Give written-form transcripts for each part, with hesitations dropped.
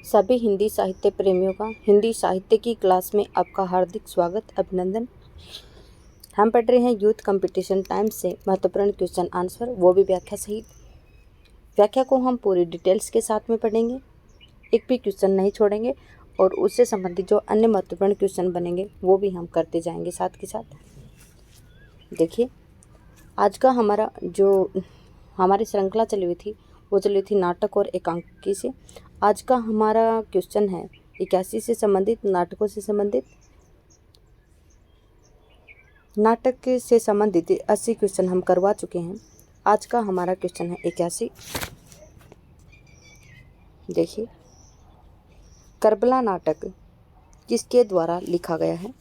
सभी हिंदी साहित्य प्रेमियों का हिंदी साहित्य की क्लास में आपका हार्दिक स्वागत अभिनंदन। हम पढ़ रहे हैं यूथ कंपटीशन टाइम्स से महत्वपूर्ण क्वेश्चन आंसर, वो भी व्याख्या सहित। व्याख्या को हम पूरी डिटेल्स के साथ में पढ़ेंगे, एक भी क्वेश्चन नहीं छोड़ेंगे और उससे संबंधित जो अन्य महत्वपूर्ण क्वेश्चन बनेंगे वो भी हम करते जाएंगे साथ के साथ। देखिए, आज का हमारी श्रृंखला चली हुई थी वो चली थी नाटक और एकांकी से। आज का हमारा क्वेश्चन है 81 से संबंधित, नाटकों से संबंधित। नाटक से संबंधित 80 क्वेश्चन हम करवा चुके हैं। आज का हमारा क्वेश्चन है 81। देखिए, करबला नाटक किसके द्वारा लिखा गया है?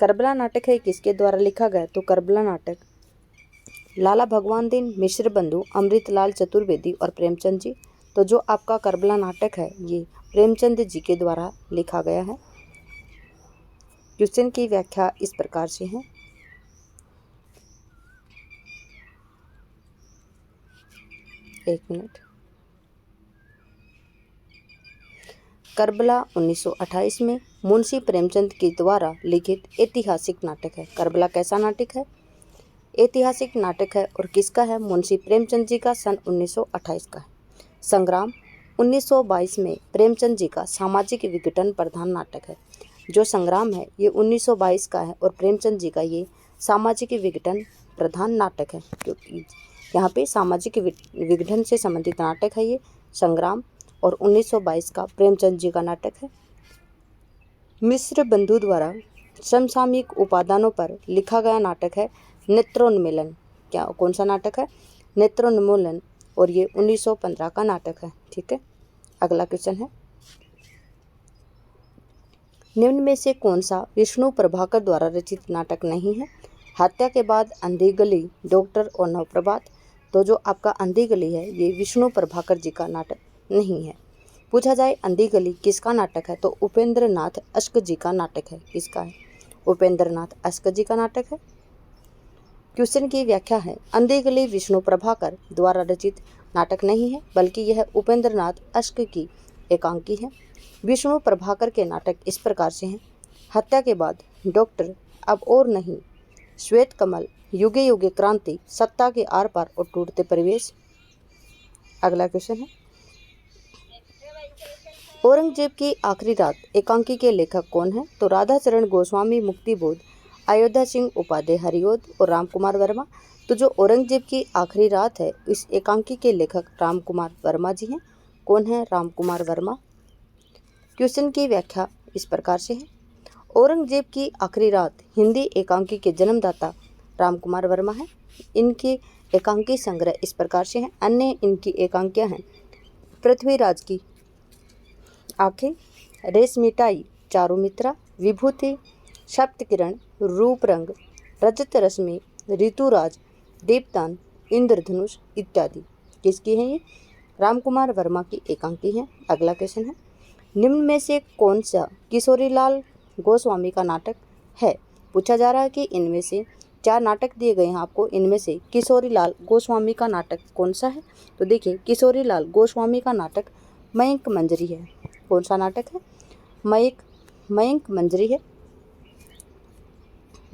करबला नाटक है किसके द्वारा लिखा गया? तो करबला नाटक लाला भगवान दीन, मिश्र बंधु, अमृतलाल चतुर्वेदी और प्रेमचंद जी। तो जो आपका करबला नाटक है ये प्रेमचंद जी के द्वारा लिखा गया है। क्वेश्चन की व्याख्या इस प्रकार से है। एक मिनट। करबला 1928 में मुंशी प्रेमचंद के द्वारा लिखित ऐतिहासिक नाटक है। करबला कैसा नाटक है? ऐतिहासिक नाटक है। और किसका है? मुंशी प्रेमचंद जी का, सन 1928 का है। संग्राम 1922 में प्रेमचंद जी का सामाजिक विघटन प्रधान नाटक है। जो संग्राम है ये 1922 का है और प्रेमचंद जी का ये सामाजिक विघटन प्रधान नाटक है, क्योंकि यहाँ पे सामाजिक विघटन से संबंधित नाटक है ये संग्राम, और 1922 का प्रेमचंद जी का नाटक है। मिश्र बंधु द्वारा समसामयिक उपादानों पर लिखा गया नाटक है नेत्रोन्मीलन। कौन सा नाटक है? नेत्रोन्मीलन, और ये 1915 का नाटक है। ठीक है, अगला क्वेश्चन है, निम्न में से कौन सा विष्णु प्रभाकर द्वारा रचित नाटक नहीं है? हत्या के बाद, अंधी गली, डॉक्टर और नवप्रभात। तो जो आपका अंधी गली है ये विष्णु प्रभाकर जी का नाटक नहीं है। पूछा जाए अंधी गली किसका नाटक है? तो उपेंद्र नाथ अश्क जी का नाटक है। किसका है? उपेंद्र नाथ अश्क जी का नाटक है। क्वेश्चन की व्याख्या है, अंधी गली विष्णु प्रभाकर द्वारा रचित नाटक नहीं है, बल्कि यह उपेंद्र नाथ अश्क की एकांकी है। विष्णु प्रभाकर के नाटक इस प्रकार से हैं। हत्या के बाद, डॉक्टर, अब और नहीं, श्वेत कमल, युगे युगे क्रांति, सत्ता के आर पार और टूटते परिवेश। अगला क्वेश्चन है, औरंगजेब की आखिरी रात एकांकी के लेखक कौन है? तो राधाचरण गोस्वामी, मुक्तिबोध, अयोध्या सिंह उपाध्याय हरिओद और रामकुमार वर्मा। तो जो औरंगजेब की आखिरी रात है इस एकांकी के लेखक रामकुमार वर्मा जी हैं। कौन है? रामकुमार वर्मा। क्वेश्चन की व्याख्या इस प्रकार से है, औरंगजेब की आखिरी रात हिंदी एकांकी के जन्मदाता रामकुमार वर्मा है। इनके एकांकी संग्रह इस प्रकार से हैं। अन्य इनकी एकांकियाँ हैं पृथ्वीराज की आंखें, रेशमिटाई, चारुमित्रा, विभूति, सप्तकिरण, रूपरंग, रजत रश्मि, ऋतुराज, दीपदान, इंद्रधनुष इत्यादि। किसकी है ये? रामकुमार वर्मा की एकांकी है। अगला क्वेश्चन है, निम्न में से कौन सा किशोरीलाल गोस्वामी का नाटक है? पूछा जा रहा है कि इनमें से 4 नाटक दिए गए हैं आपको, इनमें से किशोरीलाल गोस्वामी का नाटक कौन सा है? तो देखिए, किशोरीलाल गोस्वामी का नाटक मयंक मंजरी है। कौन सा नाटक है? मयंक मंजरी है।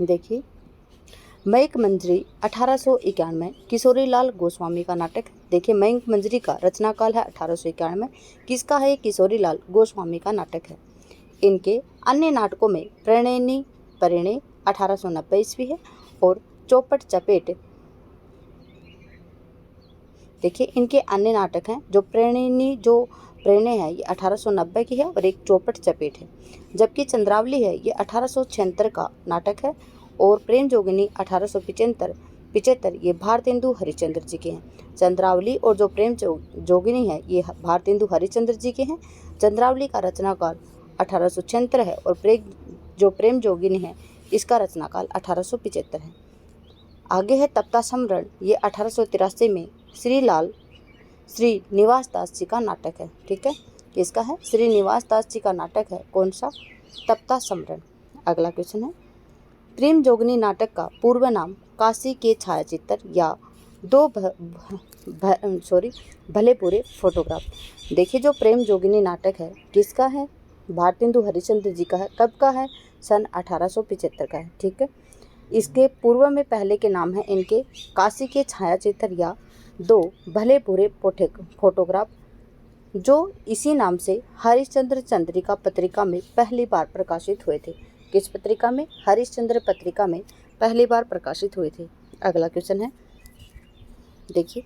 देखिए, मयंक मंजरी 1891 किशोरीलाल गोस्वामी का नाटक है। देखिए, मयंक मंजरी का रचनाकाल है 1891। किसका है? किशोरीलाल गोस्वामी का नाटक है। इनके अन्य नाटकों में प्रणयनी परिणय 1890 ईस्वी है और चौपट चपेट। देखिए, इनके अन्य नाटक हैं जो प्रणय है ये 1890 की है और एक चौपट चपेट है। जबकि चंद्रावली है ये 1876 का नाटक है और प्रेम जोगिनी 1875 ये भारतेंदु हरिश्चंद्र जी के हैं। चंद्रावली और जो प्रेम जोगिनी है ये भारतेंदु हरिश्चंद्र जी के हैं। चंद्रावली का रचनाकाल 1876 है और प्रेम जोगिनी है इसका रचनाकाल 1875 है। आगे है तप्ता सम्रण, ये 1883 में श्री निवास दास जी का नाटक है। ठीक है, किसका है? श्री निवास दास जी का नाटक है। कौन सा? तप्ता सम्रण। अगला क्वेश्चन है, प्रेम जोगिनी नाटक का पूर्व नाम काशी के छायाचित्र या दो भले पूरे फोटोग्राफ। देखिए जो प्रेम जोगिनी नाटक है किसका है? भारतेंदु हरिश्चंद्र जी का है। कब का है? सन 1875 का है। ठीक है। इसके पूर्व में पहले के नाम है इनके काशी के छायाचित्र या दो भले पूरे फोटोग्राफ, जो इसी नाम से हरिश्चंद्र चंद्रिका पत्रिका में पहली बार प्रकाशित हुए थे। किस पत्रिका में? हरिश्चंद्र पत्रिका में पहली बार प्रकाशित हुए थे। अगला क्वेश्चन है, देखिए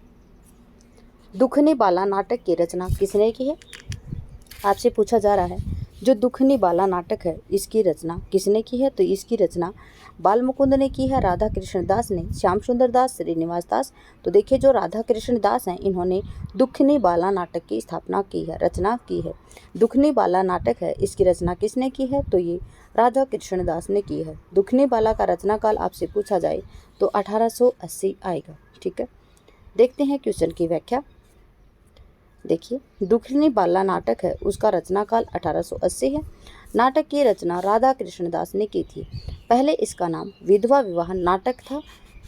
दुखनी बाला नाटक की रचना किसने की है? आपसे पूछा जा रहा है जो दुखनी बाला नाटक है इसकी रचना किसने की है? तो इसकी रचना बाल मुकुंद ने की है, राधा कृष्ण दास ने, श्याम सुंदर दास, श्रीनिवास दास। तो देखिए जो राधा कृष्ण दास हैं इन्होंने दुखनी बाला नाटक की स्थापना की है, रचना की है। दुखनी बाला नाटक है इसकी रचना किसने की है? तो ये राधा कृष्ण दास ने की है। दुखनी बाला का रचना काल आपसे पूछा जाए तो 1880 आएगा। ठीक है। देखते हैं क्वेश्चन की व्याख्या। देखिए दुखनी बाला नाटक है उसका रचना काल 1880 है। नाटक की रचना राधा कृष्ण दास ने की थी। पहले इसका नाम विधवा विवाह नाटक था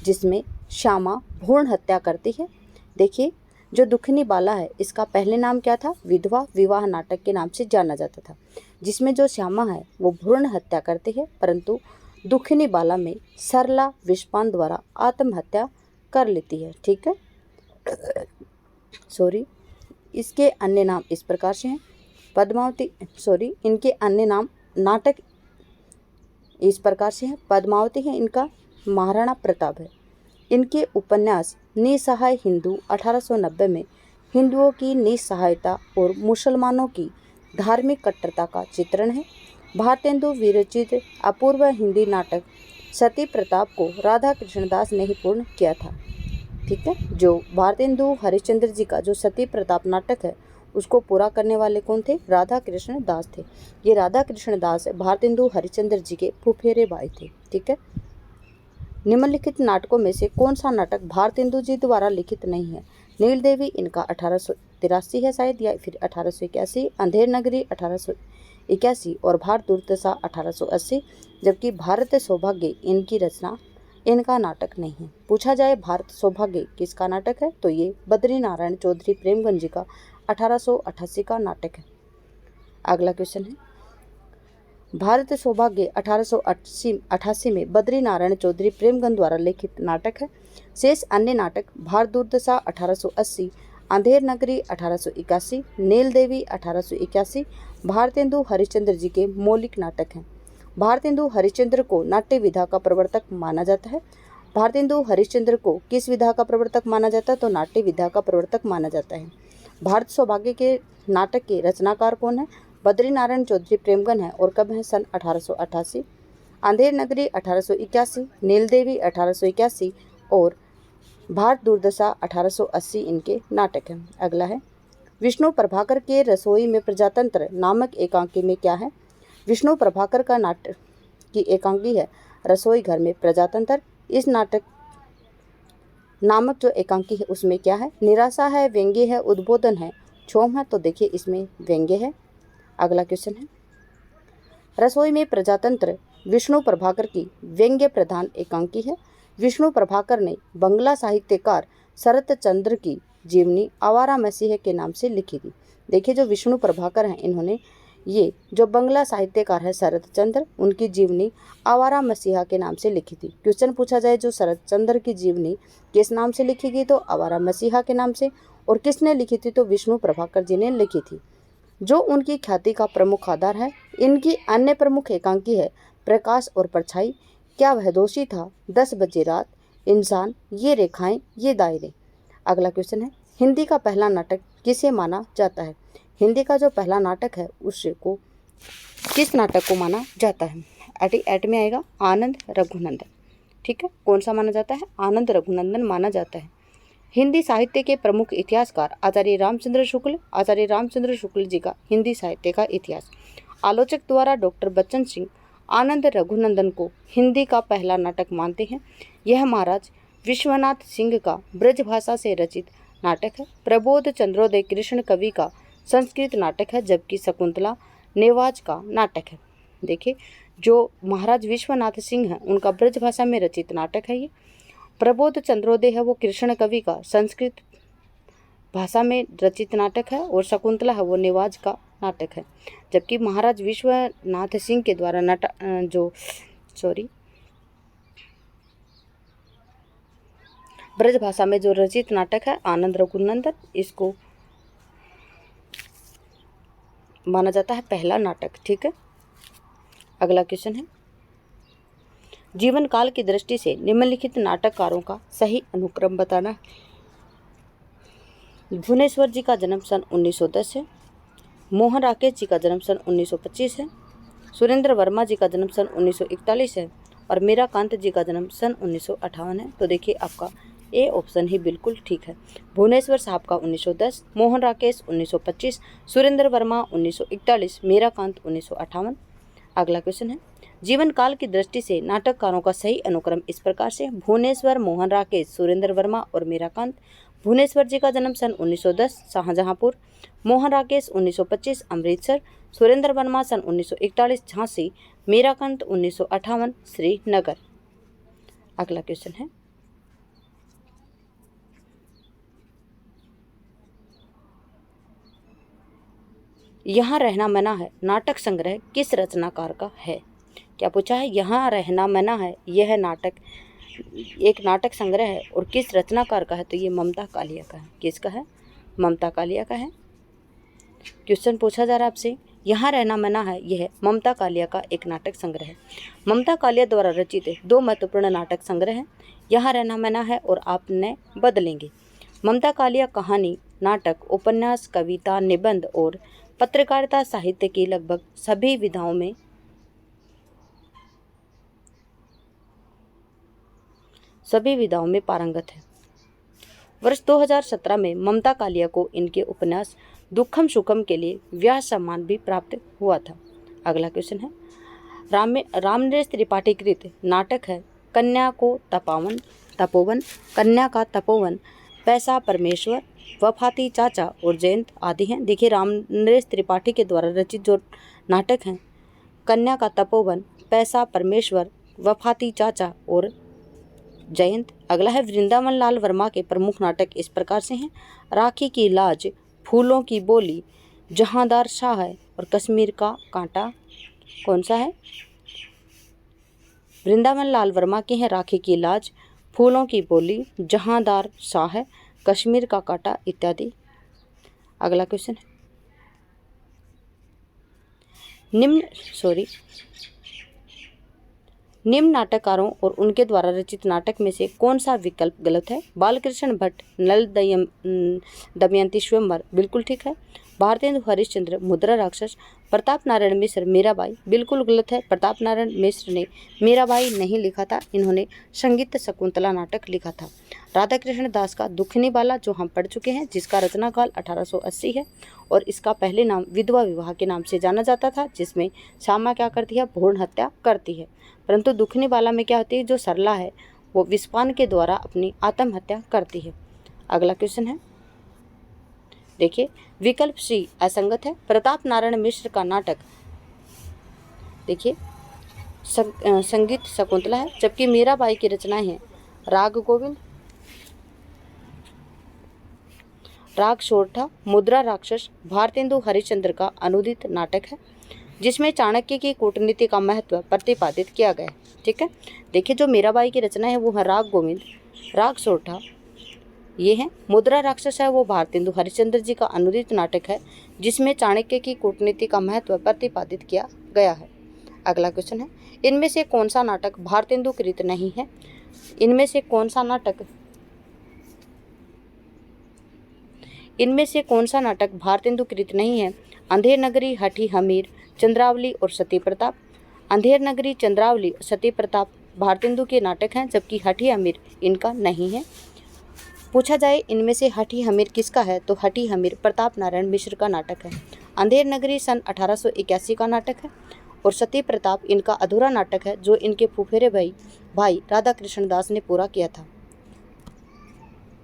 जिसमें श्यामा भ्रूण हत्या करती है। देखिए जो दुखनी बाला है इसका पहले नाम क्या था? विधवा विवाह नाटक के नाम से जाना जाता था, जिसमें जो श्यामा है वो भ्रूण हत्या करती है, परंतु दुखनी बाला में सरला विषपान द्वारा आत्महत्या कर लेती है। ठीक है। इसके अन्य नाम इस प्रकार से हैं। इनके अन्य नाम नाटक इस प्रकार से हैं। पद्मावती है इनका, महाराणा प्रताप है। इनके उपन्यास निसहाय हिंदू 1890 में हिंदुओं की निसहायता और मुसलमानों की धार्मिक कट्टरता का चित्रण है। भारतेंदु विरचित अपूर्व हिंदी नाटक सती प्रताप को राधा कृष्ण दास ने ही पूर्ण किया था। ठीक है। जो भारतेंदु हरिश्चंद्र जी का जो सती प्रताप नाटक है उसको पूरा करने वाले कौन थे? राधा कृष्ण दास थे। ये राधा कृष्ण दास भारतेंदु हरिश्चंद्र जी के फुफेरे भाई थे। ठीक है। निम्नलिखित नाटकों में से कौन सा नाटक भारतेंदु जी द्वारा लिखित नहीं है? नील देवी इनका 1883 है शायद, या फिर 1881, अंधेर नगरी 1881 और भारत दुर्दशा 1880, जबकि भारत सौभाग्य इनकी रचना, इनका नाटक नहीं है। पूछा जाए भारत सौभाग्य किसका नाटक है? तो ये बद्री नारायण चौधरी प्रेमगंज जी का 1888 का नाटक है। अगला क्वेश्चन है, भारत सौभाग्य 1888 में बद्री नारायण चौधरी प्रेमगंज द्वारा लिखित नाटक है। शेष अन्य नाटक भारत दुर्दशा 1880, अंधेर नगरी 1881, नील देवी 1881 भारतेंदु हरिश्चंद्र जी के मौलिक नाटक हैं। भारतेंदु हरिश्चंद्र को नाट्य विधा का प्रवर्तक माना जाता है। भारतेंदु हरिश्चंद्र को किस विधा का प्रवर्तक माना जाता है? तो नाट्य विधा का प्रवर्तक माना जाता है। भारत सौभाग्य के नाटक के रचनाकार कौन है? बद्री नारायण चौधरी प्रेमगंज है, और कब है? सन 1888। अंधेर नगरी 1881, नील देवी 1881 और भारत दुर्दशा 1880 इनके नाटक हैं। अगला है, विष्णु प्रभाकर के रसोई में प्रजातंत्र नामक एकांकी में क्या है? विष्णु प्रभाकर का नाटक की एकांकी है रसोई घर में प्रजातंत्र। इस नाटक नामक जो एकांकी है उसमें क्या है? निराशा है, व्यंग्य है, उद्बोधन है, क्षोभ है। तो देखिए इसमें व्यंग्य है। अगला क्वेश्चन है, रसोई में प्रजातंत्र विष्णु प्रभाकर की व्यंग्य प्रधान एकांकी है। विष्णु प्रभाकर ने बंगला साहित्यकार शरत चंद्र की जीवनी आवारा मसीह के नाम से लिखी थी। देखिए जो विष्णु प्रभाकर हैं इन्होंने ये जो बंगला साहित्यकार है शरत चंद्र, उनकी जीवनी आवारा मसीहा के नाम से लिखी थी। क्वेश्चन पूछा जाए जो शरत चंद्र की जीवनी किस नाम से लिखी गई? तो आवारा मसीहा के नाम से। और किसने लिखी थी? तो विष्णु प्रभाकर जी ने लिखी थी, जो उनकी ख्याति का प्रमुख आधार है। इनकी अन्य प्रमुख एकांकी है प्रकाश और परछाई, क्या वह दोषी था, 10 बजे रात, इंसान, ये रेखाएं, ये दायरे। अगला क्वेश्चन है, हिंदी का पहला नाटक किसे माना जाता है? हिंदी का जो पहला नाटक है उसको किस नाटक को माना जाता है? एट में आएगा आनंद रघुनंदन। ठीक है, कौन सा माना जाता है? आनंद रघुनंदन माना जाता है। हिंदी साहित्य के प्रमुख इतिहासकार आचार्य रामचंद्र शुक्ल जी का हिंदी साहित्य का इतिहास। आलोचक द्वारा डॉक्टर बच्चन सिंह आनंद रघुनंदन को हिंदी का पहला नाटक मानते हैं। यह महाराज विश्वनाथ सिंह का ब्रज भाषा से रचित नाटक है। प्रबोध चंद्रोदय कृष्ण कवि का संस्कृत नाटक है, जबकि शकुंतला नेवाज का नाटक है। देखिए जो महाराज विश्वनाथ सिंह हैं उनका ब्रज भाषा में रचित नाटक है ये। प्रबोध चंद्रोदय है वो कृष्ण कवि का संस्कृत भाषा में रचित नाटक है और शकुंतला है वो नेवाज का नाटक है। जबकि महाराज विश्वनाथ सिंह के द्वारा ब्रज भाषा में जो रचित नाटक है आनंद रघुनंदन, इसको माना जाता है पहला नाटक। ठीक है, अगला क्वेश्चन है, जीवन काल की दृष्टि से निम्नलिखित नाटककारों का सही अनुक्रम बताना। भुवनेश्वर जी का जन्म सन 1910 है, मोहन राकेश जी का जन्म सन 1925 है, सुरेंद्र वर्मा जी का जन्म सन 1941 है और मीराकांत जी का जन्म सन 1958 है। तो देखिए आपका ए ऑप्शन ही बिल्कुल ठीक है। भुवनेश्वर साहब का 1910, मोहन राकेश 1925, सुरेंद्र वर्मा 1941, मीराकांत 1958। अगला क्वेश्चन है, जीवन काल की दृष्टि से नाटककारों का सही अनुक्रम इस प्रकार से, भुवनेश्वर, मोहन राकेश, सुरेंद्र वर्मा और मीराकांत। भुवनेश्वर जी का जन्म सन 1910 शाहजहांपुर, मोहन राकेश 1925 अमृतसर, सुरेंद्र वर्मा सन 1941 झांसी, मीराकांत 1958 श्रीनगर। अगला क्वेश्चन है, यहाँ रहना मना है नाटक संग्रह किस रचनाकार का है। क्या पूछा है, यहाँ रहना मना है यह नाटक एक नाटक संग्रह है और किस रचनाकार का है, तो ये ममता कालिया का है। किसका है, ममता कालिया का है। क्वेश्चन पूछा जा रहा है आपसे, यहाँ रहना मना है यह ममता कालिया का एक नाटक संग्रह है। ममता कालिया द्वारा रचित दो महत्वपूर्ण नाटक संग्रह हैं, यहाँ रहना मना है और आपने बदलेंगे। ममता कालिया कहानी, नाटक, उपन्यास, कविता, निबंध और पत्रकारिता साहित्य की लगभग सभी विधाओं में पारंगत है। वर्ष 2017 में ममता कालिया को इनके उपन्यास दुखम सुखम के लिए व्यास सम्मान भी प्राप्त हुआ था। अगला क्वेश्चन है, रामनरेश त्रिपाठी कृत नाटक है कन्या का तपोवन, पैसा परमेश्वर, वफाती चाचा और जयंत आदि हैं। देखिए रामनरेश त्रिपाठी के द्वारा रचित जो नाटक हैं कन्या का तपोवन, पैसा परमेश्वर, वफाती चाचा और जयंत। अगला है, वृंदावन लाल वर्मा के प्रमुख नाटक इस प्रकार से हैं, राखी की लाज, फूलों की बोली, जहांदार शाह है और कश्मीर का कांटा। कौन सा है, वृंदावन लाल वर्मा के हैं राखी की लाज, फूलों की बोली, जहांदार शाह है, कश्मीर का कांटा इत्यादि। अगला क्वेश्चन है, निम्न नाटककारों और उनके द्वारा रचित नाटक में से कौन सा विकल्प गलत है। बालकृष्ण भट्ट नल दमयंती स्वयंवर बिल्कुल ठीक है। भारतेंदु हरिश्चंद्र मुद्रा राक्षस, प्रताप नारायण मिश्र मीराबाई बिल्कुल गलत है। प्रताप नारायण मिश्र ने मीराबाई नहीं लिखा था, इन्होंने संगीत शकुंतला नाटक लिखा था। राधा कृष्ण दास का दुखनी बाला जो हम पढ़ चुके हैं, जिसका रचनाकाल 1880 है और इसका पहले नाम विधवा विवाह के नाम से जाना जाता था, जिसमें श्यामा क्या करती है, भ्रूण हत्या करती है। परंतु दुखनी बाला में क्या होती है, जो सरला है वो विस्पान के द्वारा अपनी आत्महत्या करती है। अगला क्वेश्चन है, देखिए विकल्प सी असंगत है। प्रताप नारायण मिश्र का नाटक देखिए संगीत शकुंतला है, जबकि मीराबाई की रचनाएं हैं राग गोविंद, राग सोरठा, मुद्रा राक्षस। भारतेंदु हरिश्चंद्र का अनुदित नाटक है, जिसमें चाणक्य की कूटनीति का महत्व प्रतिपादित किया गया है। ठीक है, देखिए जो मीराबाई की रचना है वो है राग गोविंद, राग सोरठा ये है। मुद्रा राक्षस है वो भारतेंदु हरिश्चंद्र जी का अनुदित नाटक है, जिसमें चाणक्य की कूटनीति का महत्व प्रतिपादित किया गया है। अगला क्वेश्चन है, इनमें से कौन सा नाटक भारतेंदु कृत नहीं है। इनमें से कौन सा नाटक भारतेंदु कृत नहीं है। अंधेर नगरी, हठी हमीर, चंद्रावली और सती प्रताप। अंधेर नगरी, चंद्रावली, सती प्रताप भारतेंदु के नाटक हैं, जबकि हठी हमीर इनका नहीं है। पूछा जाए इनमें से हठी हमीर किसका है, तो हठी हमीर प्रताप नारायण मिश्र का नाटक है। अंधेर नगरी सन 1881 का नाटक है और सती प्रताप इनका अधूरा नाटक है, जो इनके फुफेरे भाई राधा कृष्ण दास ने पूरा किया था।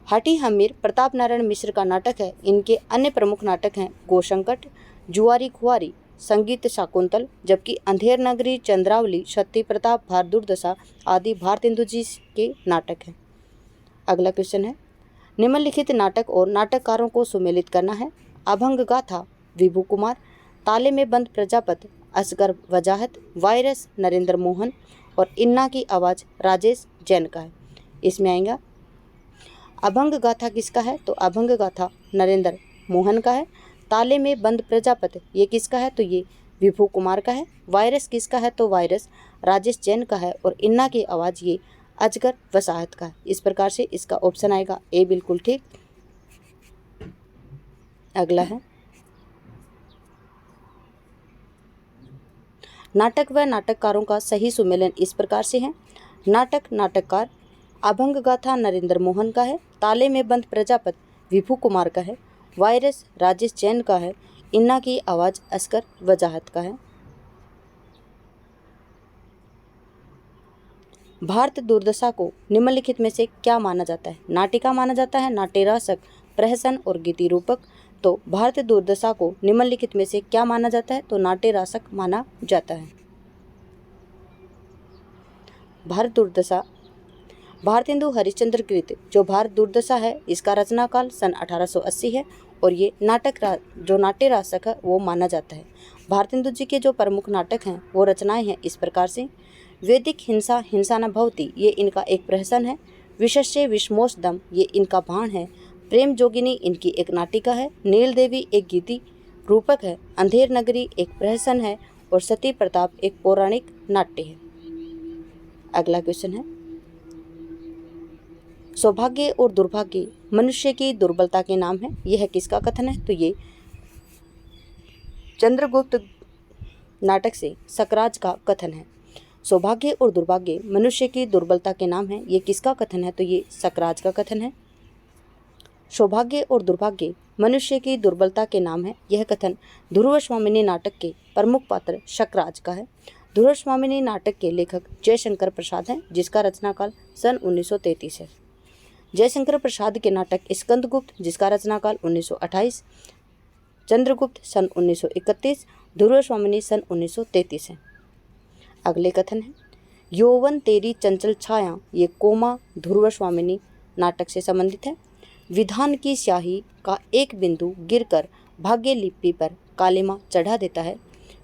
हठी हमीर प्रताप नारायण मिश्र का नाटक है। इनके अन्य प्रमुख नाटक हैं गोशंकट, जुआरी खुआरी, संगीत शाकुंतल, जबकि अंधेर नगरी, चंद्रावली, सती प्रताप, भार दुर्दशा आदि भारतेंदु जी के नाटक हैं। अगला क्वेश्चन है, निम्नलिखित नाटक और नाटककारों को सुमेलित करना है। अभंग गाथा विभू कुमार, ताले में बंद प्रजापत असगर वजाहत, वायरस नरेंद्र मोहन और इन्ना की आवाज़ राजेश जैन का है। इसमें आएगा अभंग गाथा किसका है, तो अभंग गाथा नरेंद्र मोहन का है। ताले में बंद प्रजापत ये किसका है, तो ये विभू कुमार का है। वायरस किसका है, तो वायरस राजेश जैन का है। और इन्ना की आवाज़ ये अजगर वसाहत का है। इस प्रकार से इसका ऑप्शन आएगा ए बिल्कुल ठीक। अगला है, नाटक व नाटककारों का सही सुमेलन इस प्रकार से है। नाटक नाटककार अभंग गाथा नरेंद्र मोहन का है। ताले में बंद प्रजापत विभू कुमार का है। वायरस राजेश जैन का है। इन्ना की आवाज़ असगर वजाहत का है। भारत दुर्दशा को निम्नलिखित में से क्या माना जाता है। नाटिका माना जाता है, नाट्यरसक, प्रहसन और गीति रूपक। तो भारत दुर्दशा को निम्नलिखित में से क्या माना जाता है, तो नाट्यरसक माना जाता है। भारत दुर्दशा भारतेंदु हरिश्चंद्र कृत जो भारत दुर्दशा है इसका रचना काल सन 1880 है और ये जो नाट्यरसक है वो माना जाता है। भारतेंदु जी के जो प्रमुख नाटक हैं वो रचनाएं हैं इस प्रकार से, वैदिक हिंसा हिंसा न भवति ये इनका एक प्रहसन है। विशस्य विषमोषदम ये इनका बाण है। प्रेम जोगिनी इनकी एक नाटिका है। नील देवी एक गीति रूपक है। अंधेर नगरी एक प्रहसन है और सती प्रताप एक पौराणिक नाट्य है। अगला क्वेश्चन है, सौभाग्य और दुर्भाग्य मनुष्य की दुर्बलता के नाम है। यह किसका कथन है, तो ये चंद्रगुप्त नाटक से सकराज का कथन है। सौभाग्य और दुर्भाग्य मनुष्य की दुर्बलता के नाम है, ये किसका कथन है, तो ये सकराज का कथन है। सौभाग्य और दुर्भाग्य मनुष्य की दुर्बलता के नाम है, यह कथन ध्रुव स्वामिनी नाटक के प्रमुख पात्र शकराज का है। ध्रुव स्वामिनी नाटक के लेखक जयशंकर प्रसाद हैं, जिसका रचनाकाल सन 1933 है। जयशंकर प्रसाद के नाटक स्कंदगुप्त जिसका रचनाकाल 1928, चंद्रगुप्त सन 1931, ध्रुव स्वामिनी सन 1933 है। अगले कथन है, यौवन तेरी चंचल छाया ये कोमा ध्रुव स्वामिनी नाटक से संबंधित है। विधान की स्याही का एक बिंदु गिरकर भाग्य लिपि पर कालिमा चढ़ा देता है।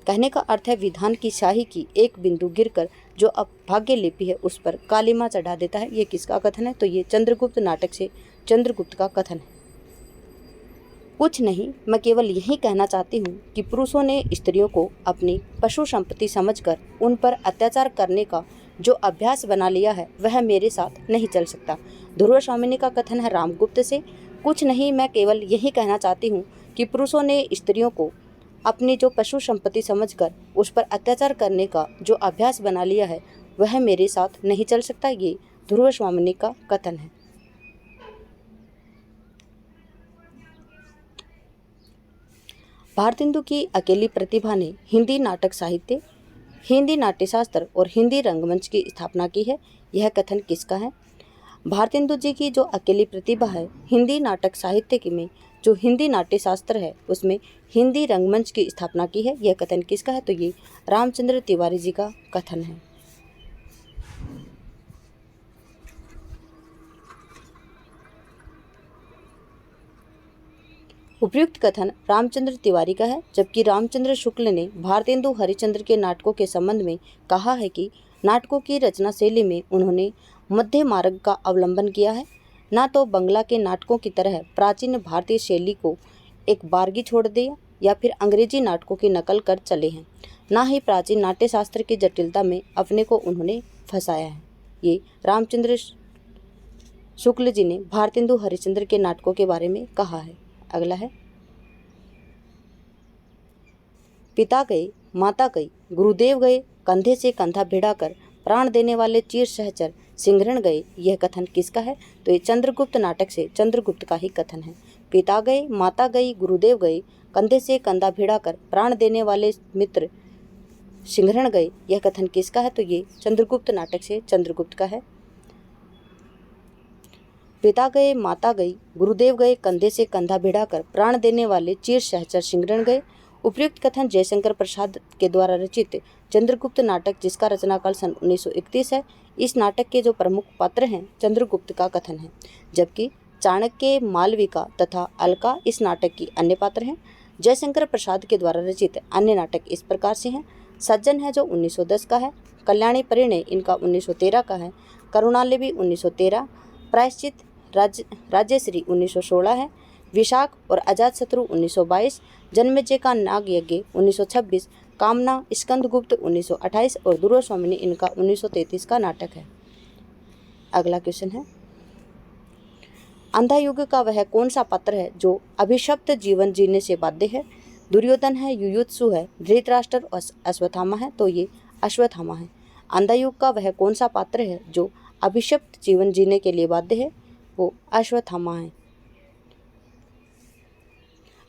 कहने का अर्थ है विधान की स्याही की एक बिंदु गिरकर जो अब भाग्य लिपि है उस पर कालिमा चढ़ा देता है। ये किसका कथन है, तो ये चंद्रगुप्त नाटक से चंद्रगुप्त का कथन है। कुछ नहीं, मैं केवल यही कहना चाहती हूँ कि पुरुषों ने स्त्रियों को अपनी पशु संपत्ति समझकर उन पर अत्याचार करने का जो अभ्यास बना लिया है वह मेरे साथ नहीं चल सकता। ध्रुव स्वामिनी का कथन है रामगुप्त से, कुछ नहीं, मैं केवल यही कहना चाहती हूँ कि पुरुषों ने स्त्रियों को अपनी जो पशु संपत्ति समझकर उस पर अत्याचार करने का जो अभ्यास बना लिया है वह मेरे साथ नहीं चल सकता। ये ध्रुव स्वामिनी का कथन है। भारतेंदु की अकेली प्रतिभा ने हिंदी नाटक साहित्य, हिंदी नाट्यशास्त्र और हिंदी रंगमंच की स्थापना की है। यह कथन किसका है। भारतेंदु जी की जो अकेली प्रतिभा है हिंदी नाटक साहित्य में जो हिंदी नाट्यशास्त्र है उसमें हिंदी रंगमंच की स्थापना की है। यह कथन किसका है, तो ये रामचंद्र तिवारी जी का कथन है। उपयुक्त कथन रामचंद्र तिवारी का है, जबकि रामचंद्र शुक्ल ने भारतेंदु हरिश्चंद्र के नाटकों के संबंध में कहा है कि नाटकों की रचना शैली में उन्होंने मध्य मार्ग का अवलंबन किया है। ना तो बंगला के नाटकों की तरह प्राचीन भारतीय शैली को एक बारगी छोड़ दिया या फिर अंग्रेजी नाटकों की नकल कर चले हैं, ना ही प्राचीन नाट्यशास्त्र की जटिलता में अपने को उन्होंने फंसाया है। ये रामचंद्र शुक्ल जी ने भारतेंदु हरिश्चंद्र के नाटकों के बारे में कहा है। अगला है, पिता गए, माता गई, गुरुदेव गए, कंधे से कंधा भिड़ाकर प्राण देने वाले चीर सहचर सिंघरण गए। यह कथन किसका है, तो ये चंद्रगुप्त नाटक से चंद्रगुप्त का ही कथन है। पिता गए, माता गई, गुरुदेव गए, कंधे से कंधा भिड़ाकर प्राण देने वाले मित्र सिंघरण गए। यह कथन किसका है, तो ये चंद्रगुप्त नाटक से चंद्रगुप्त का है। पिता गए, माता गई, गुरुदेव गए, कंधे से कंधा भिड़ाकर प्राण देने वाले चीर सहचर सिंघरण गए उपयुक्त कथन जयशंकर प्रसाद के द्वारा रचित चंद्रगुप्त नाटक, जिसका रचनाकाल सन 1931 है। इस नाटक के जो प्रमुख पात्र हैं चंद्रगुप्त का कथन है, जबकि चाणक्य, मालविका तथा अलका इस नाटक की अन्य पात्र हैं। जयशंकर प्रसाद के द्वारा रचित अन्य नाटक इस प्रकार से हैं। सज्जन है जो 1910 का है, कल्याणी परिणय इनका 1913 का है, करुणालिपि 1913, प्रायश्चित राज्यश्री 1916 है, विशाख और अजातशत्रु 1922, जन्मेजय का नाग यज्ञ 1926, कामना स्कंदगुप्त 1928 और दुर्वास्वामिनी इनका 1933 का नाटक है। अगला क्वेश्चन है, अंधायुग का वह कौन सा पात्र है जो अभिशप्त जीवन जीने से बाध्य है? दुर्योधन है, युयुत्सु है, धृतराष्ट्र और अश्वत्थामा है, तो ये अश्वत्थामा है। अंधायुग का वह कौन सा पात्र है जो अभिशप्त जीवन जीने के लिए बाध्य है? वो अश्वत्थामा है।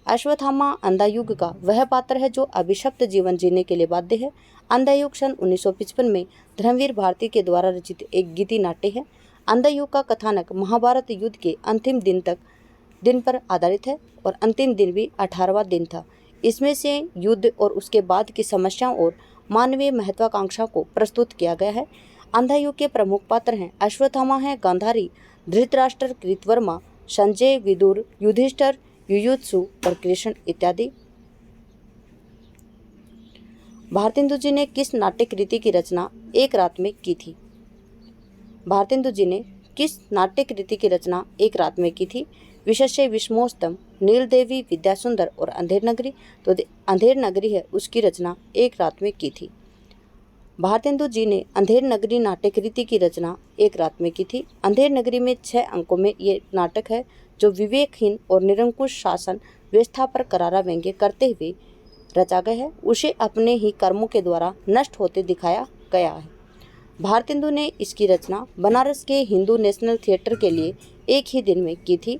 अश्वत्थामा अंधायुग का वह पात्र है जो अभिशप्त जीवन जीने के लिए बाध्य है। अंधायुग सन 1955 में धर्मवीर भारती के द्वारा रचित एक गीति नाट्य है। अंधायुग का कथानक महाभारत युद्ध के अंतिम दिन पर आधारित है और अंतिम दिन भी 18वां दिन था। इसमें से युद्ध और उसके बाद की समस्याओं और मानवीय महत्वाकांक्षा को प्रस्तुत किया गया है। अंधायुग के प्रमुख पात्र हैं अश्वत्थामा है, गांधारी, धृतराष्ट्र, कृतवर्मा, संजय, विदुर, युधिष्ठिर, युयुत्सु और कृष्ण इत्यादि। भारतेंदु जी ने किस नाट्य कृति की रचना एक रात में की थी? भारतेंदु जी ने किस नाट्य कृति की रचना एक रात में की थी? विशस्य विष्मोस्तम, नीलदेवी, विद्यासुंदर और अंधेर नगरी, तो अंधेर नगरी है उसकी रचना एक रात में की थी। भारतेंदु जी ने अंधेर नगरी नाट्य कृति की रचना एक रात में की थी। अंधेर नगरी में 6 अंकों में ये नाटक है जो विवेकहीन और निरंकुश शासन व्यवस्था पर करारा व्यंग्य करते हुए रचा गया है। उसे अपने ही कर्मों के द्वारा नष्ट होते दिखाया गया है। भारतेंदु ने इसकी रचना बनारस के हिंदू नेशनल थिएटर के लिए एक ही दिन में की थी।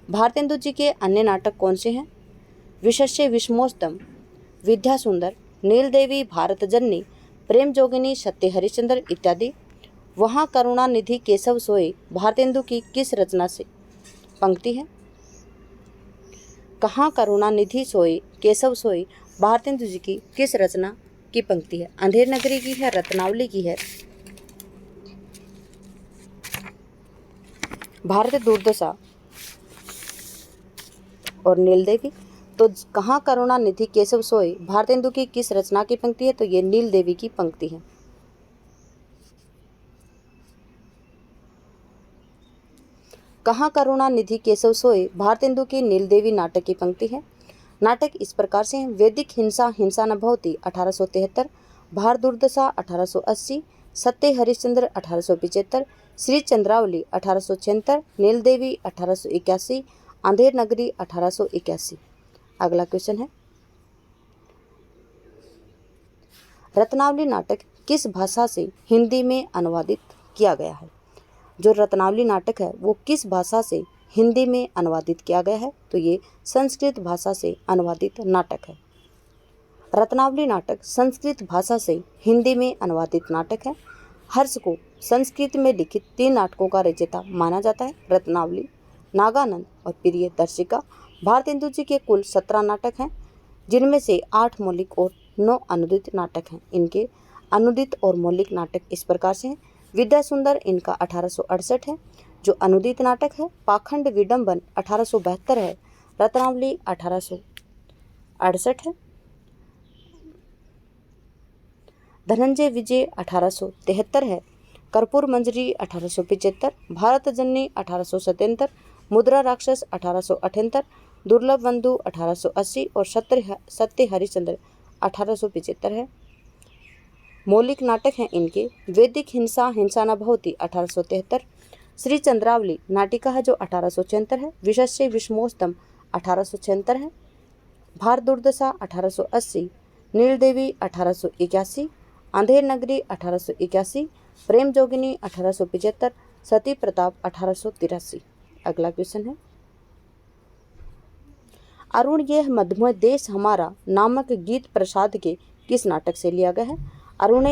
भारतेंदु जी के अन्य नाटक कौन से हैं? विशस्य विष्मोस्तम, विद्यासुंदर, नीलदेवी, भारत जननी, प्रेम जोगिनी, सत्य हरिश्चंद्र इत्यादि। वहाँ करुणानिधि केशव सोए भारतेंदु की किस रचना से पंक्ति है? कहाँ करुणानिधि सोए केशव सोए भारतेंदु जी की किस रचना की पंक्ति है? अंधेर नगरी की है, रत्नावली की है, भारत दुर्दशा और नीलदेवी। तो कहाँ करुणानिधि केशव सोए भारतेंदु की किस रचना की पंक्ति है? तो ये नीलदेवी की पंक्ति है। कहाँ करुणानिधि केशव सोए भारतेंदु की नीलदेवी नाटक की पंक्ति है। नाटक इस प्रकार से हैं। वैदिक हिंसा हिंसा न भवति 1873, भार दुर्दशा 1880, सत्य हरिश्चंद्र 1875, श्री चंद्रावली 1876, नीलदेवी 1881, अंधेर नगरी 1881। अगला क्वेश्चन है, रत्नावली नाटक किस भाषा से हिंदी में अनुवादित किया गया है? जो रत्नावली नाटक है वो किस भाषा से हिंदी में अनुवादित किया गया है? तो ये संस्कृत भाषा से अनुवादित नाटक है। रत्नावली नाटक संस्कृत भाषा से हिंदी में अनुवादित नाटक है। हर्ष को संस्कृत में लिखित 3 नाटकों का रचयिता माना जाता है, रत्नावली, नागानंद और प्रियदर्शिका। भारतेंदु जी के कुल 17 नाटक हैं, जिनमें से 8 मौलिक और 9 अनुदित नाटक हैं। इनके अनुदित और मौलिक नाटक इस प्रकार से हैं। विद्यासुंदर इनका 1868 है जो अनुदित नाटक है। पाखंड विडंबन 1872 है। रत्नावली 1868 है। धनंजय विजय 1873 है। कर्पूर मंजरी 1875, भारत जननी 1877, मुद्रा राक्षस 1878, दुर्लभ बंधु 1880 और सत्य हरिश्चंद्र 1875 है। मौलिक नाटक हैं इनके वैदिक हिंसा हिंसा न भवति 1873, श्री चंद्रावली नाटिका है जो 1876 है, विशस्य विष्मोस्तम 1876 है, भार दुर्दशा 1880, नीलदेवी 1881, अंधेर नगरी 1881, प्रेम जोगिनी 1875, सती प्रताप 1883। अगला क्वेश्चन है, अरुण यह मधुमय देश हमारा नामक गीत प्रसाद के किस नाटक से लिया गया है? अरुण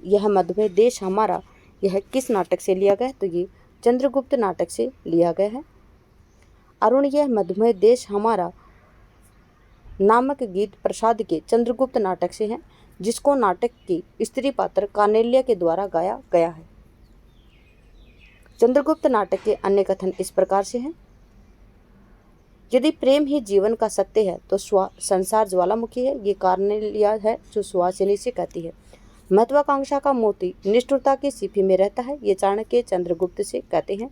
यह मधुमय देश हमारा यह किस नाटक से लिया गया है? तो ये चंद्रगुप्त नाटक से लिया गया है। अरुण यह मधुमय देश हमारा नामक गीत प्रसाद के चंद्रगुप्त नाटक से है, जिसको नाटक की स्त्री पात्र कार्नेलिया के द्वारा गाया गया है। चंद्रगुप्त नाटक के अन्य कथन इस प्रकार से हैं। यदि प्रेम ही जीवन का सत्य है तो संसार ज्वालामुखी है। ये कार्नेलिया है जो सुहासिनी से कहती है। महत्वाकांक्षा का मोती निष्ठुरता की सीपी में रहता है। ये चाणक्य चंद्रगुप्त से कहते हैं।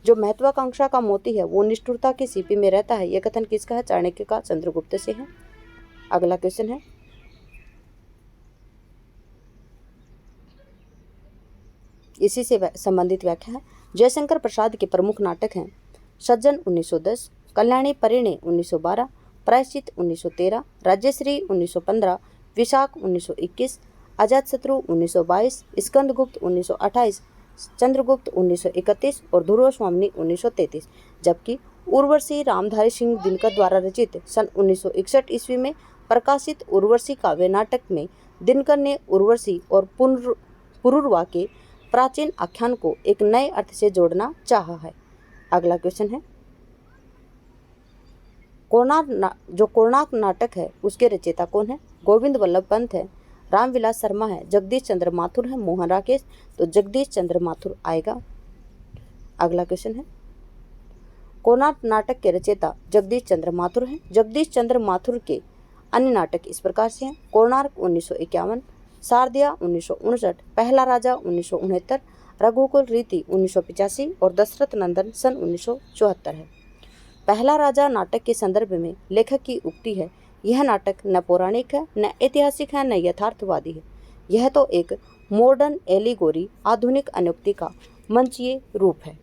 जो महत्वाकांक्षा का मोती है वो निष्ठुरता की सीपी में रहता है। यह कथन किसका है? चाणक्य का चंद्रगुप्त से है। अगला क्वेश्चन है, इसी से संबंधित व्याख्या है। जयशंकर प्रसाद के प्रमुख नाटक हैं सज्जन 1910, कल्याणी परिणय 1912, प्रायश्चित 1913, राज्यश्री 1915, विशाख 1921, अजातशत्रु 1922, स्कंदगुप्त 1928, चंद्रगुप्त 1931 और ध्रुव स्वामिनी 1933। जबकि उर्वशी रामधारी सिंह दिनकर द्वारा रचित सन 1961 ईस्वी में प्रकाशित उर्वशी काव्य नाटक में दिनकर ने उर्वशी और पुरूरवा के प्राचीन आख्यान को एक नए अर्थ से जोड़ना चाहा है। अगला क्वेश्चन है, कोणार्क नाटक है उसके रचयिता कौन है? गोविंद वल्लभ पंत है, रामविलास शर्मा है, जगदीश चंद्र माथुर है, मोहन राकेश। तो जगदीश चंद्र माथुर आएगा। अगला क्वेश्चन है, कोणार्क नाटक के रचयिता जगदीश चंद्र माथुर हैं। जगदीश चंद्र माथुर के अन्य नाटक इस प्रकार से हैं। कोणार्क 1951, शारदिया 1959, पहला राजा 1969, रघुकुल रीति 1985 और दशरथ नंदन सन 1974 है। पहला राजा नाटक के संदर्भ में लेखक की उक्ति है, यह नाटक न पौराणिक है, न ऐतिहासिक है, न यथार्थवादी है। यह तो एक मॉडर्न एलिगोरी, आधुनिक अनुक्ति का मंचीय रूप है।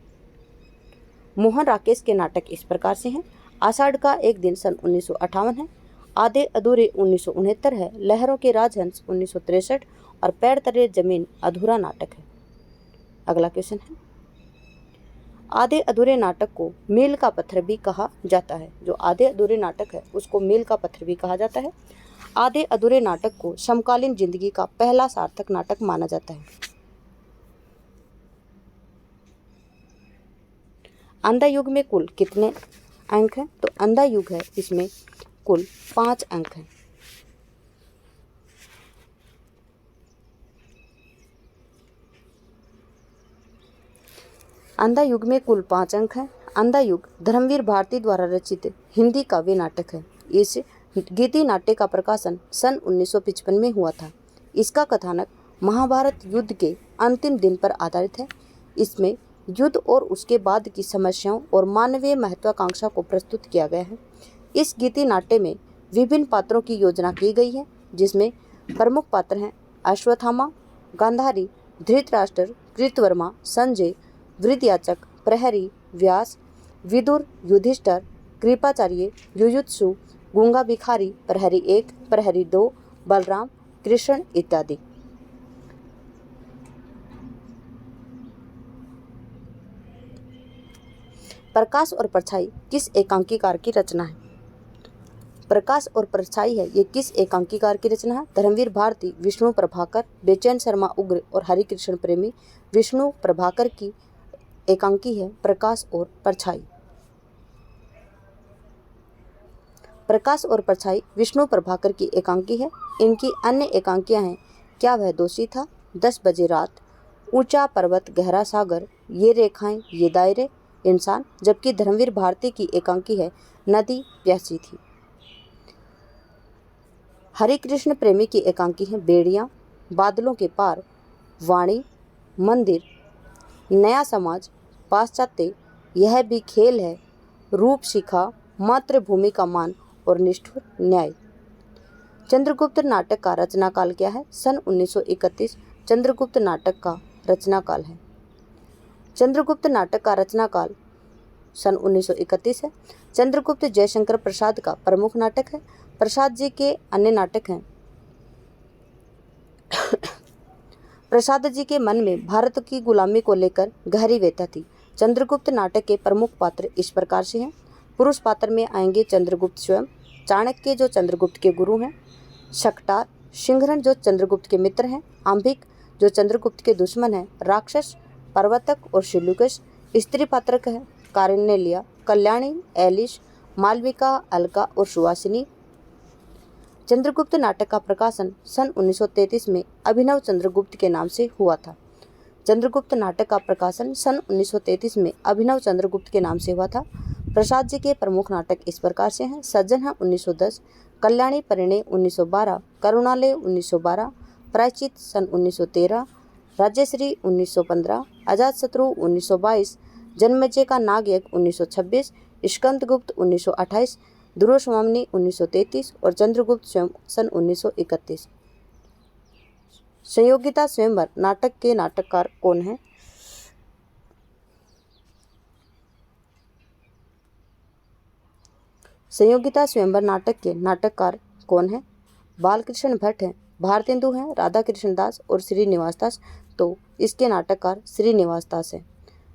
मोहन राकेश के नाटक इस प्रकार से हैं। आषाढ़ का एक दिन सन 1958 है, आधे अधूरे 1969 है, लहरों के राजहंस 1963 और पैर तले जमीन अधूरा नाटक है। अगला क्वेश्चन है, आधे अधूरे नाटक को मील का पत्थर भी कहा जाता है। जो आधे अधूरे नाटक है उसको मील का पत्थर भी कहा जाता है। आधे अधूरे नाटक को समकालीन जिंदगी का पहला सार्थक नाटक माना जाता है। अंधा युग में कुल कितने अंक हैं? तो अंधा युग है इसमें कुल 5 अंक हैं। अंधा युग में कुल 5 अंक हैं। अंधा युग धर्मवीर भारती द्वारा रचित हिंदी काव्य नाटक है। इस गीति नाट्य का प्रकाशन सन 1955 में हुआ था। इसका कथानक महाभारत युद्ध के अंतिम दिन पर आधारित है। इसमें युद्ध और उसके बाद की समस्याओं और मानवीय महत्वाकांक्षा को प्रस्तुत किया गया है। इस गीति नाट्य में विभिन्न पात्रों की योजना की गई है, जिसमें प्रमुख पात्र हैं अश्वत्थामा, गांधारी, धृतराष्ट्र, कृतवर्मा, संजय, वृद्धयाचक, प्रहरी, व्यास, विदुर, युधिष्ठिर, कृपाचार्य, युयुत्सु, गूंगा भिखारी, प्रहरी 1, प्रहरी 2, बलराम, कृष्ण इत्यादि। प्रकाश और परछाई किस एकांकीकार की रचना है? प्रकाश और परछाई है ये किस एकांकीकार की रचना है? धर्मवीर भारती, विष्णु प्रभाकर, बेचैन शर्मा उग्र और हरिकृष्ण प्रेमी। विष्णु प्रभाकर की एकांकी है प्रकाश और परछाई। प्रकाश और परछाई विष्णु प्रभाकर की एकांकी है। इनकी अन्य एकांकियां हैं क्या वह दोषी था, 10 बजे रात, ऊंचा पर्वत गहरा सागर, ये रेखाएं ये दायरे, इंसान। जबकि धर्मवीर भारती की एकांकी है नदी प्यासी थी। हरिकृष्ण प्रेमी की एकांकी है बेड़ियाँ, बादलों के पार, वाणी, मंदिर, नया समाज, पाश्चात्य, यह भी खेल है, रूप शिखा, मातृभूमि का मान और निष्ठुर न्याय। चंद्रगुप्त नाटक का रचनाकाल क्या है? सन 1931 चंद्रगुप्त नाटक का रचनाकाल है। चंद्रगुप्त नाटक का रचनाकाल सन 1931 है। चंद्रगुप्त जयशंकर प्रसाद का प्रमुख नाटक है। प्रसाद जी के अन्य नाटक हैं। प्रसाद जी के मन में भारत की गुलामी को लेकर गहरी व्यथा थी। चंद्रगुप्त नाटक के प्रमुख पात्र इस प्रकार से हैं। पुरुष पात्र में आएंगे चंद्रगुप्त स्वयं, चाणक्य जो चंद्रगुप्त के गुरु हैं, शकटार, सिंहरण जो चंद्रगुप्त के मित्र हैं, आंभिक जो चंद्रगुप्त के दुश्मन हैं, राक्षस, प्रवर्तक और शिलुकस। स्त्री पात्र है कार्नेलिया, कल्याणी, एलिश, मालविका, अलका और सुवासिनी। चंद्रगुप्त नाटक का प्रकाशन सन 1933 में अभिनव चंद्रगुप्त के नाम से हुआ था। चंद्रगुप्त नाटक का प्रकाशन सन 1933 में अभिनव चंद्रगुप्त के नाम से हुआ था। प्रसाद जी के प्रमुख नाटक इस प्रकार से हैं: सज्जन है 1910, कल्याणी परिणय 1912, करुणालय 1912, प्रायश्चित सन 1913, राज्यश्री 1915, अजातशत्रु 1922, जन्मेजय का नागयज्ञ 1926, स्कंदगुप्त 1928, ध्रुवस्वामिनी 1933 और चंद्रगुप्त स्वयं सन 1931। संयोगिता स्वयंवर नाटक के नाटककार कौन हैं? संयोगिता स्वयंवर नाटक के नाटककार कौन हैं? बालकृष्ण भट्ट हैं, भारतेंदु हैं, राधा कृष्ण दास और श्रीनिवास दास। तो इसके नाटककार श्रीनिवास दास हैं।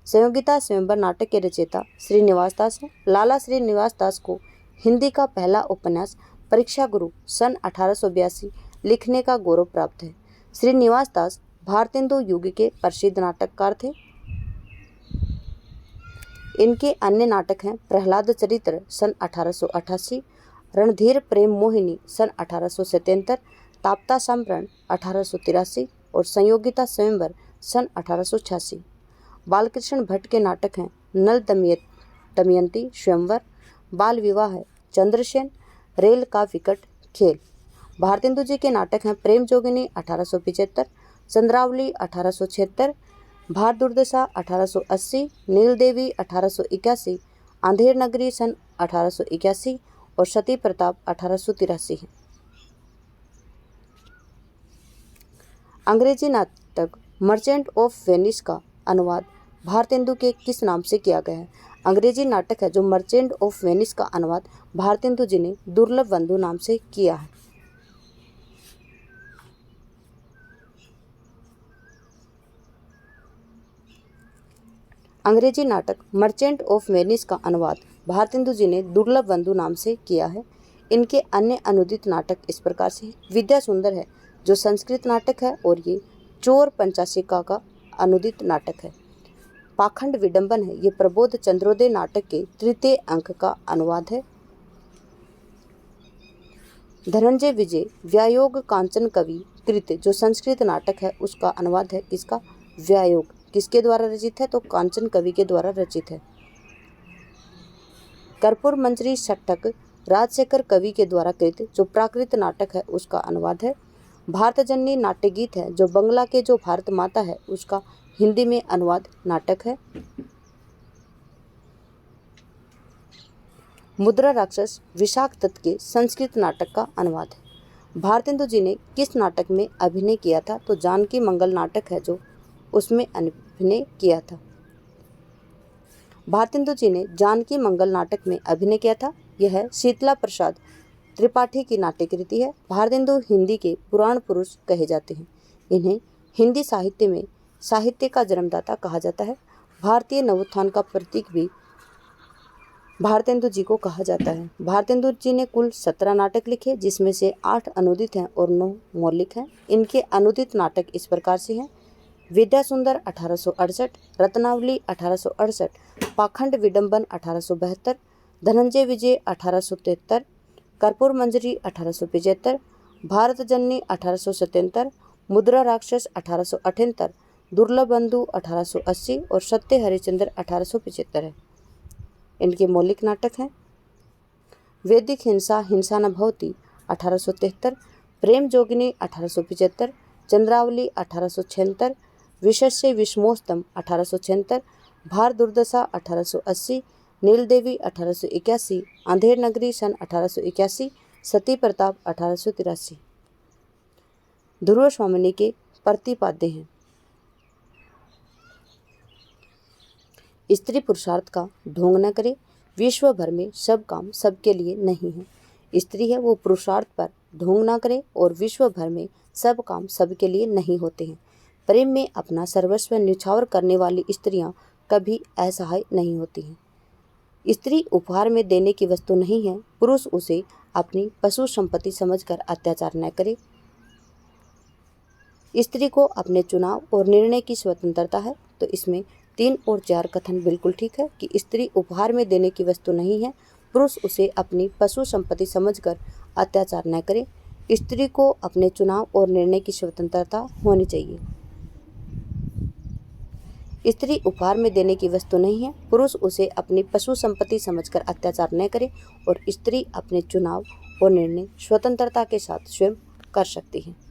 संयोगिता स्वयंवर नाटक के रचयिता श्रीनिवास दास हैं। लाला श्रीनिवास दास को हिंदी का पहला उपन्यास परीक्षा गुरु सन 1882 लिखने का गौरव प्राप्त है। श्रीनिवास दास भारतेंदु युग के प्रसिद्ध नाटककार थे। इनके अन्य नाटक हैं प्रहलाद चरित्र सन 1888, रणधीर प्रेम मोहिनी सन 1877, ताप्ता संवरण 1883 और संयोगिता स्वयंवर सन 1886। बालकृष्ण भट्ट के नाटक हैं नल दमयंती, स्वयंवर, बाल विवाह, चंद्रसेन, रेल का विकट खेल। भारतेंदु जी के नाटक हैं प्रेम जोगिनी 1875, चंद्रावली 1876, भार दुर्दशा 1880, नील देवी 1881, अंधेर नगरी सन 1881 और सती प्रताप 1883 है। अंग्रेजी नाटक मर्चेंट ऑफ वेनिस का अनुवाद भारतेंदु के किस नाम से किया गया है? अंग्रेजी नाटक है जो मर्चेंट ऑफ वेनिस का अनुवाद भारतेंदु जी ने दुर्लभ बंधु नाम से किया है। अंग्रेजी नाटक मर्चेंट ऑफ वेनिस का अनुवाद भारतेंदु जी ने दुर्लभ बंधु नाम से किया है। इनके अन्य अनुदित नाटक इस प्रकार से हैं: विद्या सुंदर है जो संस्कृत नाटक है और ये चोर पंचाशिका का अनुदित नाटक है। पाखंड विडंबन है, ये प्रबोध चंद्रोदय नाटक के तृतीय अंक का अनुवाद है। धनंजय विजय व्यायोग कांचन कवि कृत जो संस्कृत नाटक है उसका अनुवाद है किसका? व्यायोग। किसके द्वारा रचित है? तो कांचन कवि के द्वारा रचित है। कर्पूर मंजरी षट्क राजशेखर कवि के द्वारा कृत जो प्राकृत नाटक है उसका अनुवाद है। भारतजननी नाट्य गीत है जो बंगला के जो भारत माता है उसका हिंदी में अनुवाद नाटक है। मुद्रा राक्षस विशाख दत्त के संस्कृत नाटक का अनुवाद है। भारतेंदु जी ने किस नाटक में अभिनय किया था? तो जानकी मंगल नाटक है जो उसमें अभिनय किया था। भारतेंदु जी ने जानकी मंगल नाटक में अभिनय किया था। यह शीतला प्रसाद त्रिपाठी की नाट्य कृति है। भारतेंदु हिंदी के पुराण पुरुष कहे जाते हैं। इन्हें हिंदी साहित्य में साहित्य का जन्मदाता कहा जाता है। भारतीय नवोत्थान का प्रतीक भी भारतेंदु जी को कहा जाता है। भारतेंदु जी ने कुल 17 नाटक लिखे जिसमें से 8 अनुदित हैं और 9 मौलिक हैं। इनके अनुदित नाटक इस प्रकार से हैं: विद्या सुंदर 1868, रत्नावली 1868, पाखंड विडंबन 1872, धनंजय विजय 1873, कर्पूर मंजरी 1875, भारत जननी 1877, मुद्रा राक्षस 1878, दुर्लभ बंधु 1880 और सत्य हरिश्चंद्र 1875 है। इनके मौलिक नाटक हैं वैदिक हिंसा हिंसा न भवति 1873, प्रेम जोगिनी 1875, चंद्रावली 1876, विशस्य विषमोस्तम 1876, भार दुर्दशा 1880, नील देवी 1881, अंधेर नगरी सन 1881, सती प्रताप 1883। ध्रुव स्वामिनी के प्रतिपाद्य हैं: स्त्री पुरुषार्थ का ढोंग न करे, विश्व भर में सब काम सबके लिए नहीं है। स्त्री है वो पुरुषार्थ पर ढोंग न करे और विश्व भर में सब काम सबके लिए नहीं होते हैं। प्रेम में अपना सर्वस्व न्यौछावर करने वाली स्त्रियां कभी असहाय नहीं होती हैं। स्त्री उपहार में देने की वस्तु नहीं है। पुरुष उसे अपनी पशु संपत्ति समझकर अत्याचार न करे। स्त्री को अपने चुनाव और निर्णय की स्वतंत्रता है। तो इसमें 3 और 4 कथन बिल्कुल ठीक है कि स्त्री उपहार में देने की वस्तु नहीं है, पुरुष उसे अपनी पशु संपत्ति समझकर अत्याचार न करे। स्त्री को अपने चुनाव और निर्णय की स्वतंत्रता होनी चाहिए। स्त्री उपहार में देने की वस्तु नहीं है। पुरुष उसे अपनी पशु संपत्ति समझकर अत्याचार न करे और स्त्री अपने चुनाव और निर्णय स्वतंत्रता के साथ स्वयं कर सकती है।